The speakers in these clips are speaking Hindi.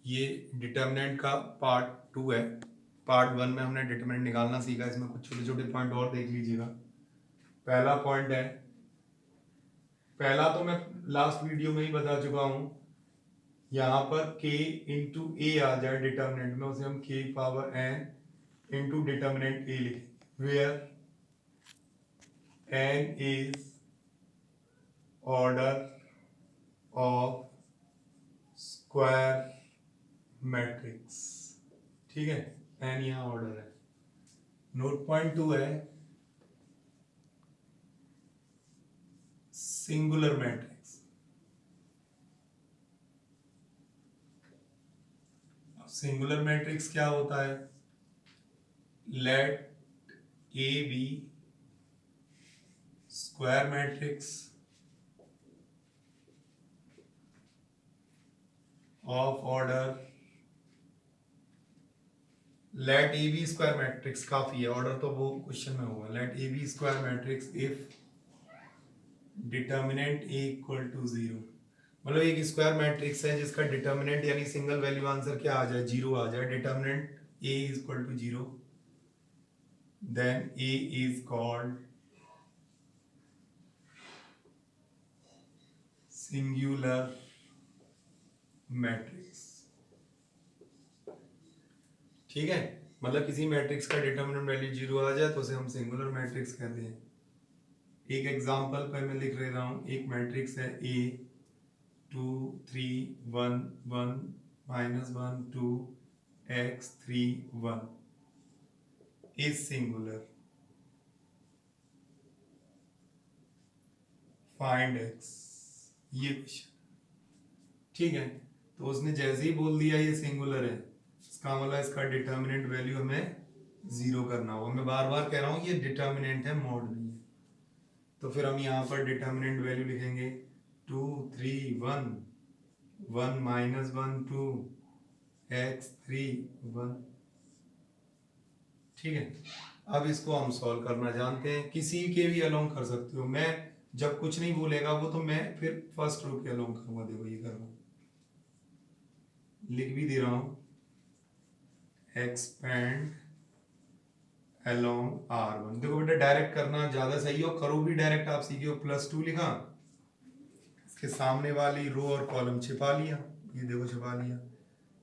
ये डिटर्मिनेंट का पार्ट 2 है। पार्ट 1 में हमने डिटर्मिनेंट निकालना सीखा। इसमें कुछ छोटे छोटे पॉइंट और देख लीजिएगा। पहला पॉइंट है, पहला तो मैं लास्ट वीडियो में ही बता चुका हूं। यहाँ पर k इंटू ए आ जाए डिटर्मिनेंट में, उसे हम k power n into determinant a लिखें, where n is order of square matrix. ठीक है, n यहाँ ऑर्डर है। नोट पॉइंट 2 है सिंगुलर मैट्रिक्स। सिंगुलर मैट्रिक्स क्या होता है? Let A be square matrix of order, let A be square matrix काफी है, ऑर्डर तो वो क्वेश्चन में होगा। Let A be square matrix if determinant A equal to 0। मतलब एक स्क्वायर मैट्रिक्स है जिसका डिटर्मिनेंट यानी सिंगल वैल्यू आंसर क्या आ जाए, 0 आ जाए। Determinant A is equal to 0, then A is called singular matrix. ठीक है, मतलब किसी मैट्रिक्स का डिटर्मिनेंट वैल्यू 0 आ जाए तो उसे हम सिंगुलर मैट्रिक्स कहते हैं। एक एग्जांपल पर मैं लिख रहा हूं। एक मैट्रिक्स है ए 2 3 1 1 -1 2 x 3 1 is singular. Find x, ये क्वेश्चन। ठीक है, तो उसने जैसे ही बोल दिया ये सिंगुलर है, इसका मतलब इसका डिटर्मिनेंट वैल्यू हमें 0 करना होगा। मैं बार बार कह रहा हूं ये डिटर्मिनेंट है, मोड नहीं है। तो फिर हम यहाँ पर डिटर्मिनेंट वैल्यू लिखेंगे 2 3 1 1 -1 2 x 3 1। ठीक है, अब इसको हम सॉल्व करना जानते हैं। किसी के भी अलोंग कर सकते हो। मैं जब कुछ नहीं बोलेगा वो तो मैं फिर फर्स्ट रो के अलोंग करूंगा। देखो ये कर रहा हूं, लिख भी दे रहा हूं एक्सपेंड अलोंग R1। देखो बेटा, डायरेक्ट करना ज्यादा सही हो, करो भी डायरेक्ट। आप सीखे हो, +2 लिखा, इसके सामने वाली रो और कॉलम छिपा लिया। ये देखो छिपा लिया।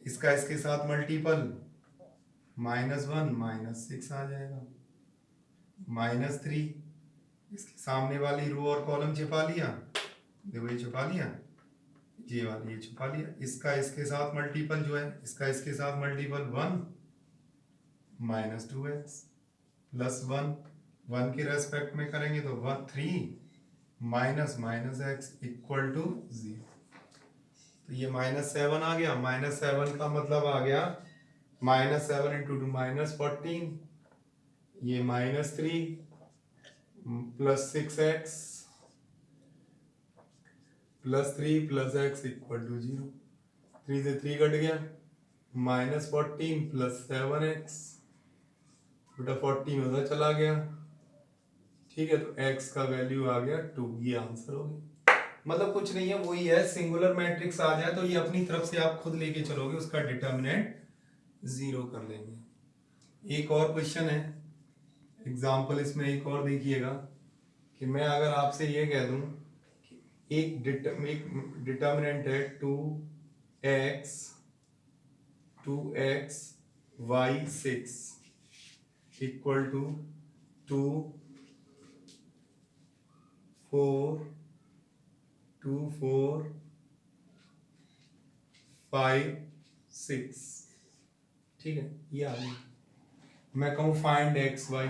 इसका इसके साथ मल्टीपल, -1 -6 आ जाएगा, -3। इसके सामने वाली रो और कॉलम छिपा लिया, देखो ये छिपा लिया, ये वाली ये छिपा लिया। इसका इसके साथ मल्टीपल जो है, इसका इसके साथ मल्टीपल 1 -2x +1, 1 के रेस्पेक्ट में करेंगे तो 3 -x इक्वल टू 0। तो ये -7 आ गया। -7 का मतलब आ गया -7 इंटू 2 -14, ये -3 +6x +3 +x इक्वल टू 0। 3 से 3 कट गया, -14 +7x, बेटा 14 उधर चला गया। ठीक है, तो x का वैल्यू आ गया 2। ये आंसर हो गया। मतलब कुछ नहीं है, वही है। सिंगुलर मैट्रिक्स आ जाए तो ये अपनी तरफ से आप खुद लेके चलोगे, उसका डिटर्मिनेंट 0 कर लेंगे। एक और क्वेश्चन है, एग्जाम्पल इसमें एक और देखिएगा कि मैं अगर आपसे ये कह दूं कि एक डिटर्मिनेंट है 2x y 6 इक्वल टू 2 4 2 4 5 6। ठीक है, ये आ गई। मैं कहूं फाइंड x y।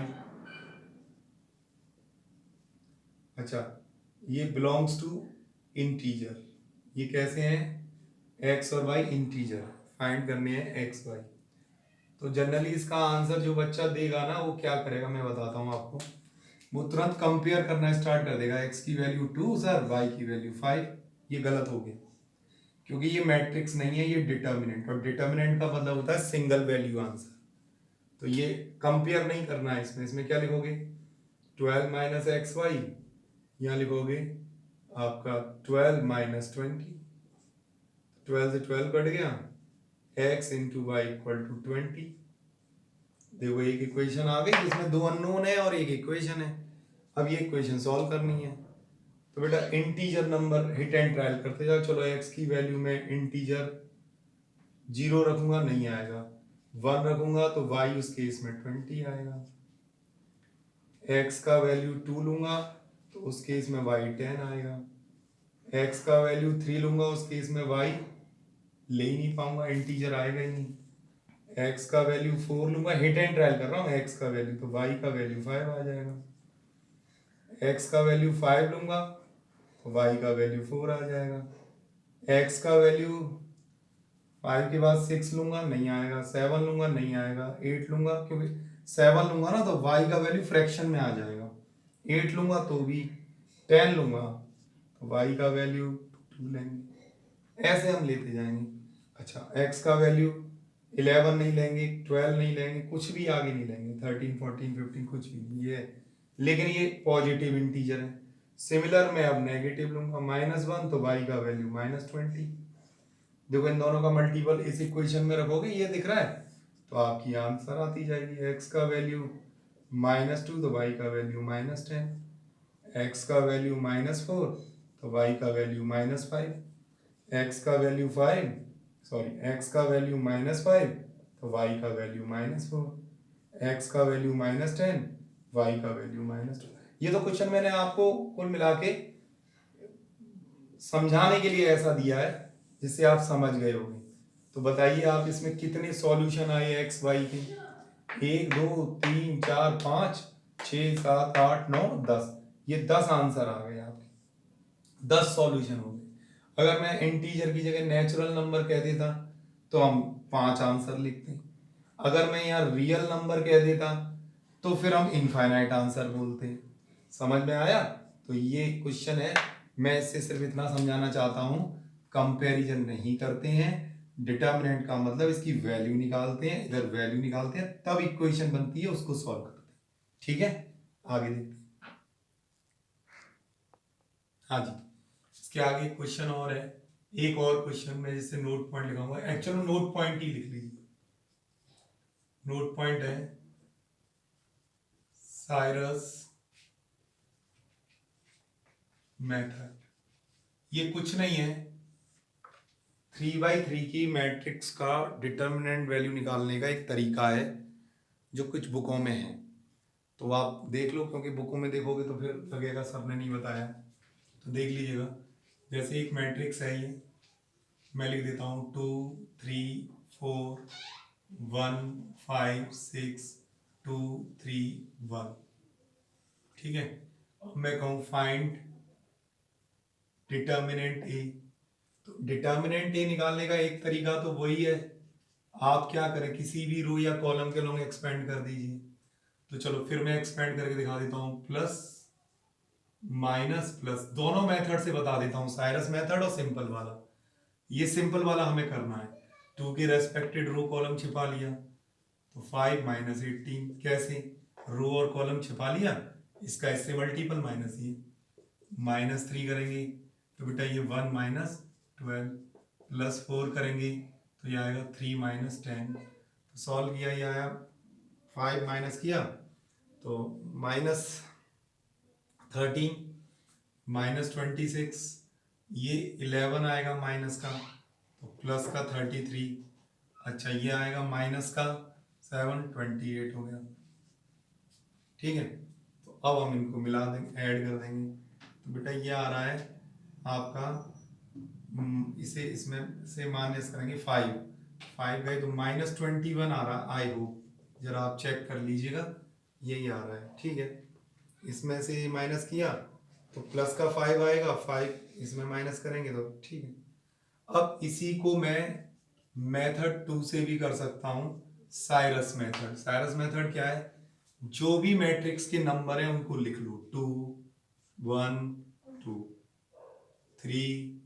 अच्छा, ये बिलोंग्स टू इंटीजर। ये कैसे हैं? x और y इंटीजर, फाइंड करने हैं x y। तो जनरली इसका आंसर जो बच्चा देगा ना, वो क्या करेगा मैं बताता हूँ आपको। वो तुरंत कंपेयर करना स्टार्ट कर देगा, x की वैल्यू 2 सर, y की वैल्यू 5। ये गलत हो गया, क्योंकि ये मैट्रिक्स नहीं है, ये डिटर्मिनेंट। और डिटर्मिनेंट का मतलब होता है सिंगल वैल्यू आंसर। तो ये कंपेयर नहीं करना है इसमें। इसमें क्या लिखोगे? 12 - xy, यहाँ लिखोगे आपका 12 - 20। 12 से 12 कट गया, x into Y equal to 20। देखो एक इक्वेशन आ गई जिसमें दो अननोन है और एक इक्वेशन है। अब ये इक्वेशन सॉल्व करनी है। तो बेटा integer number hit and trial करते जाओ। चलो x की वैल्यू में इंटीजर 0 रखूंगा, नहीं आएगा। 1 रखूंगा तो y उस केस में 20 आएगा। x का वैल्यू 2 लूंगा तो उस केस में y 10 आएगा। x का वैल्यू 3 लूंगा उस केस में y ले ही नहीं पाऊंगा, इंटीजर आएगा ही नहीं। x का वैल्यू 4 लूंगा, हिट एंड ट्रायल कर रहा हूँ, x का वैल्यू तो y का वैल्यू 5 आ जाएगा। x का वैल्यू 5 लूंगा तो y का वैल्यू 4 आ जाएगा। x का वैल्यू 5 के बाद 6 लूंगा, नहीं आएगा। 7 लूंगा, नहीं आएगा। 8 लूंगा, क्योंकि 7 लूंगा ना तो y का वैल्यू फ्रैक्शन में आ जाएगा। 8 लूंगा तो भी। 10 लूंगा तो y का वैल्यू 2 लेंगे। ऐसे हम लेते जाएंगे। अच्छा, x का वैल्यू 11 नहीं लेंगे, 12 नहीं लेंगे, कुछ भी आगे नहीं लेंगे। 13, 14, 15 कुछ भी ये, लेकिन ये पॉजिटिव इंटीजर है। सिमिलर मैं अब नेगेटिव लूंगा, -1 तो y का वैल्यू -20। देखो इन दोनों का मल्टीपल इस इक्वेशन में रखोगे, ये दिख रहा है तो आपकी आंसर आती जाएगी। x का वैल्यू -2 तो y का वैल्यू -10। x का वैल्यू -4 तो y का वैल्यू -5। x का वैल्यू 5 सॉरी x का वैल्यू -5 तो y का वैल्यू -4। x का वैल्यू -10 y का वैल्यू -2। ये तो क्वेश्चन मैंने आपको कुल मिला के समझाने के लिए ऐसा दिया है जिससे आप समझ गए होंगे। तो बताइए आप इसमें कितने सॉल्यूशन आए x y के? 1 2 3 4 5 6 7 8 9 10। ये 10 आंसर आ गए आपके, 10 सॉल्यूशन हो गए। अगर मैं इंटीजर की जगह नेचुरल नंबर कह देता तो हम 5 आंसर लिखते। अगर मैं यहाँ रियल नंबर कह देता तो फिर हम इनफाइनाइट आंसर बोलते। समझ में आया? तो ये क्वेश्चन है, मैं इससे सिर्फ इतना समझाना चाहता हूँ, कंपैरिजन नहीं करते हैं। डिटर्मिनेंट का मतलब इसकी वैल्यू निकालते हैं, इधर वैल्यू निकालते हैं, तब इक्वेशन बनती है, उसको सॉल्व करते हैं। ठीक है, आगे देखते हैं। हाँ जी, इसके आगे क्वेश्चन और है, एक और क्वेश्चन में जिससे नोट पॉइंट लिखाऊंगा। एक्चुअली नोट पॉइंट ही लिख लीजिए। नोट पॉइंट है साइरस मेथड। ये कुछ नहीं है, 3x3 की मैट्रिक्स का डिटर्मिनेंट वैल्यू निकालने का एक तरीका है जो कुछ बुकों में है। तो आप देख लो, क्योंकि बुकों में देखोगे तो फिर लगेगा सर ने नहीं बताया, तो देख लीजिएगा। जैसे एक मैट्रिक्स है ये, मैं लिख देता हूँ 2 3 4 1 5 6 2 3 1। ठीक है, अब मैं कहूँ फाइंड डिटर्मिनेंट ए। तो डिटर्मिनेंट ए निकालने का एक तरीका तो वही है, आप क्या करें, किसी भी रो या कॉलम के लोग एक्सपेंड कर दीजिए। तो चलो फिर मैं एक्सपेंड करके दिखा देता हूँ, प्लस माइनस प्लस, दोनों मेथड से बता देता हूँ, साइरस मेथड और सिंपल वाला। ये सिंपल वाला हमें करना है, 2 के रेस्पेक्टेड रो कॉलम छिपा लिया तो 5 - 18। कैसे? रो और कॉलम छिपा लिया, इसका इससे मल्टीपल माइनस ये -3 करेंगे तो बेटा ये 1 - 12 प्लस 4 करेंगे तो ये आएगा 3 - 10। तो सॉल्व किया, ये आया 5 माइनस किया तो -13 -26, ये 11 आएगा माइनस का तो प्लस का 33। अच्छा ये आएगा माइनस का 7, 28 हो गया। ठीक है, तो अब हम इनको मिला देंगे, ऐड कर देंगे। तो बेटा ये आ रहा है आपका, इसे इसमें से माइनस करेंगे 5 गए तो -21 आ रहा। आई होप जरा आप चेक कर लीजिएगा, यही आ रहा है। ठीक है, इसमें से माइनस किया तो प्लस का 5 आएगा, 5 इसमें माइनस करेंगे तो ठीक है। अब इसी को मैं मेथड 2 से भी कर सकता हूँ, साइरस मेथड। साइरस मेथड क्या है, जो भी मैट्रिक्स के नंबर हैं उनको लिख लो, 2 1 2 3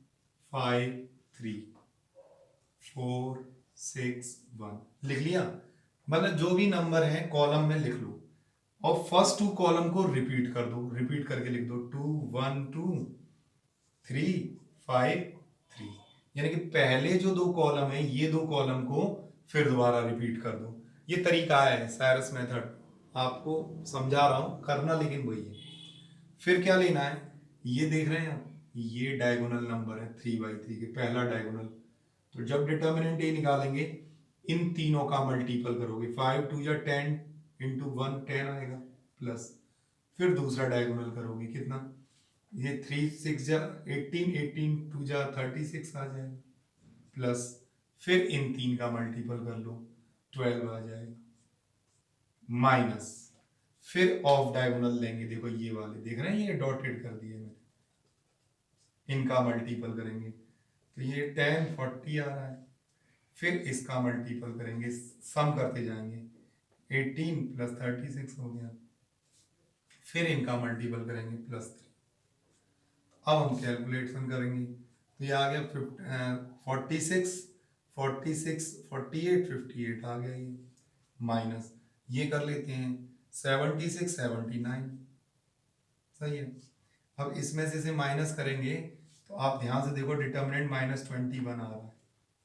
5 3 4 6 1 लिख लिया। मतलब जो भी नंबर है कॉलम में लिख लो और फर्स्ट 2 कॉलम को रिपीट कर दो, रिपीट करके लिख दो 2 1 2 3 5 3। यानी कि पहले जो दो कॉलम है ये दो कॉलम को फिर दोबारा रिपीट कर दो। ये तरीका है साइरस मेथड, आपको समझा रहा हूं, करना लेकिन वही है। फिर क्या लेना है, ये देख रहे हैं आप, ये डायगोनल नंबर है 3/3 के, पहला डायगोनल। तो जब डिटर्मिनेंट ए निकालेंगे इन तीनों का मल्टीपल करोगे, 5 2 या 10 इंटू 1 10 आएगा प्लस, फिर दूसरा डायगोनल करोगे कितना, ये 3 6 जा 18 18 2 जा 36 आ जाएगा प्लस, फिर इन तीन का मल्टीपल कर लो 12 आ जाएगा माइनस, फिर ऑफ डायगोनल लेंगे, देखो ये वाले देख रहे हैं ये डॉटेड कर दिए मैंने, इनका मल्टीपल करेंगे तो ये 10 40 आ रहा है, फिर इसका मल्टीपल करेंगे, सम करते जाएंगे 18 प्लस 36 हो गया, फिर इनका मल्टीपल करेंगे +3। अब हम कैलकुलेशन करेंगे तो ये आ गया 46 46 48 58 आ गया ये, माइनस ये कर लेते हैं 76 79, सही है। अब इसमें से माइनस करेंगे तो आप ध्यान से देखो डिटर्मिनेंट -21 आ रहा है,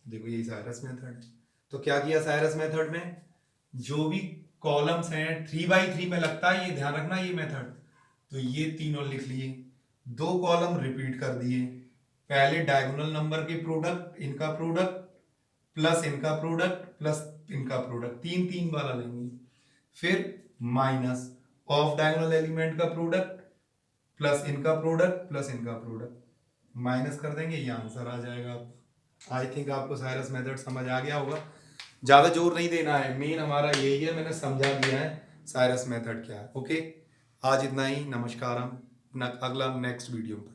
देखो यही साइरस मेथड है। तो क्या किया साइरस मेथड में, जो भी कॉलम्स हैं 3/3 में लगता है, ये ध्यान रखना ये मेथड, तो ये तीनों लिख लिए, दो कॉलम रिपीट कर दिए, पहले डायगोनल नंबर के प्रोडक्ट, इनका प्रोडक्ट प्लस इनका प्रोडक्ट प्लस इनका प्रोडक्ट, तीन तीन वाला लेंगे, फिर माइनस ऑफ डायगोनल एलिमेंट का प्रोडक्ट प्लस इनका प्रोडक्ट प्लस इनका प्रोडक्ट, माइनस कर देंगे, ये आंसर आ जाएगा आपका। आई थिंक आपको साइरस मेथड समझ आ गया होगा, ज़्यादा जोर नहीं देना है, मेन हमारा यही है, मैंने समझा दिया है साइरस मेथड क्या है। ओके, आज इतना ही, नमस्कार, हम अगला नेक्स्ट वीडियो में